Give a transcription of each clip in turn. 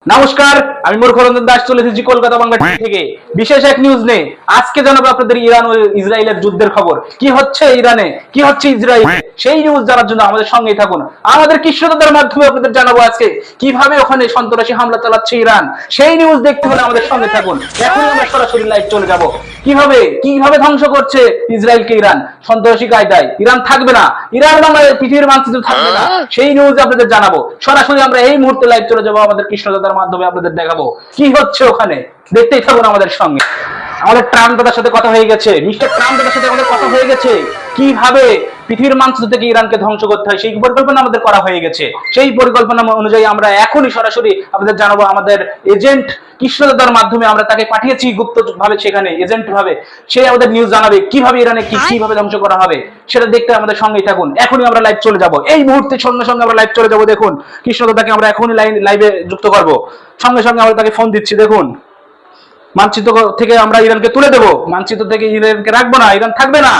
নমস্কার, আমি মূর্খরঞ্জন দাস চলে এসেছি কলকাতা বাংলা থেকে বিশেষ এক নিউজ নিয়ে। আজকে জানাবো আপনাদের ইরান ও ইসরায়েলের যুদ্ধের খবর। কি হচ্ছে ইরানে, কি হচ্ছে ইসরায়েলে, সেই নিউজ জানার জন্য আমাদের সঙ্গেই থাকুন। আমাদের কৃষ্ণদাদার মাধ্যমে আপনাদের জানাবো আজকে কিভাবে ওখানে সন্ত্রাসী হামলা চালাচ্ছে ইরান। সেই নিউজ দেখতে হলে আমাদের সঙ্গে থাকুন। এখন আমরা সরাসরি লাইভ চলে যাব। কিভাবে কিভাবে ধ্বংস করছে ইসরায়েলকে ইরান সন্ত্রাসী কায়দায়। ইরান থাকবে না, ইরান বাংলাদেশ পৃথিবীর মানচিত্র থাকবে না, সেই নিউজ আপনাদের জানাবো। সরাসরি আমরা এই মুহূর্তে লাইভ চলে যাবো, আমাদের কৃষ্ণদাদার মাধ্যমে আপনাদের দেখাবো কি হচ্ছে ওখানে। দেখতেই থাকুন আমাদের সঙ্গে। আমাদের ট্রাম্প দাদার সাথে কথা হয়ে গেছে, মিস্টার ট্রাম্প দাদার সাথে আমাদের কথা হয়ে গেছে। কিভাবে পৃথিবীর মানচিত্র থেকে ইরানকে ধ্বংস করতে হয় সেই পরিকল্পনা আমাদের করা হয়ে গেছে। সেই পরিকল্পনা অনুযায়ী আমরা এখনই সরাসরি আপনাদের জানাবো। আমাদের এজেন্ট কৃষ্ণদাদার মাধ্যমে আমরা তাকে পাঠিয়েছি গুপ্ত ভাবে, সেখানে এজেন্ট ভাবে সে আমাদের নিউজ জানাবে কিভাবে ইরানে কিভাবে ধ্বংস করা হবে। সেটা দেখতে আমাদের সঙ্গেই থাকুন। এখনই আমরা লাইভ চলে যাব, এই মুহূর্তে সঙ্গে সঙ্গে আমরা লাইভ চলে যাব। দেখুন কৃষ্ণদাদাকে আমরা এখনই লাইভে যুক্ত করব। সঙ্গে সঙ্গে আমরা তাকে ফোন দিচ্ছি। দেখুন মানচিত্র থেকে আমরা ইরানকে তুলে দেব, মানচিত্র থেকে ইরানকে রাখবো না, ইরান থাকবে না।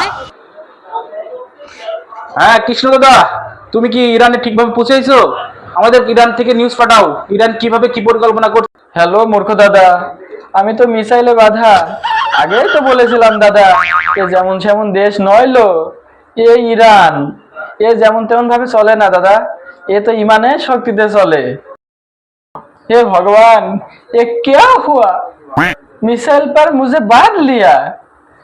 হ্যাঁ কৃষ্ণ দাদা, তুমি কি ইরানে ঠিকভাবে পৌঁছেছো? আমাদের ইরান থেকে নিউজ পাঠাও, ইরান কিভাবে কি পরিকল্পনা করছে। হ্যালো মূর্খ দাদা, আমি তো মিসাইলে বাধা। আগেই তো বলেছিলাম দাদা, এ যেমন সেমন দেশ নয়লো এ ইরান। এ যেমন তেমন ভাবে চলে না দাদা, এ তো ইমানের শক্তিতে চলে। हे भगवान, ये क्या हुआ? मिसाइल पर मुझे बांध लिया,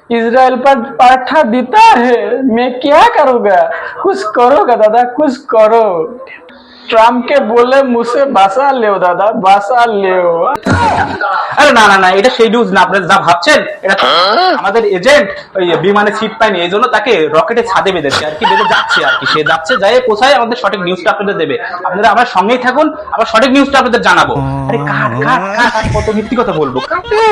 इजराइल पर पाठा देता है, मैं क्या करूँगा? कुछ करोगा दादा, कुछ करो। ट्रम्प के बोले मुझसे बसा ले दादा, बसा ले। আরে না না না, এটা সেই নিউজ না আপনারা যা ভাবছেন। এটা আমাদের এজেন্ট ওই বিমানে সিট পায়নি, এই জন্য তাকে রকেটে ছাদে বেঁধেছে আর কি, বেঁধে যাচ্ছে আর কি। সে যাচ্ছে, যাই কোথায় আমাদের সঠিক নিউজটা আপনাদের দেবে। আপনারা আমার সঙ্গেই থাকুন, আবার সঠিক নিউজটা আপনাদের জানাবো। আরে কাট কাট কাট, কত মিথ্যি কথা বলবো। কাটে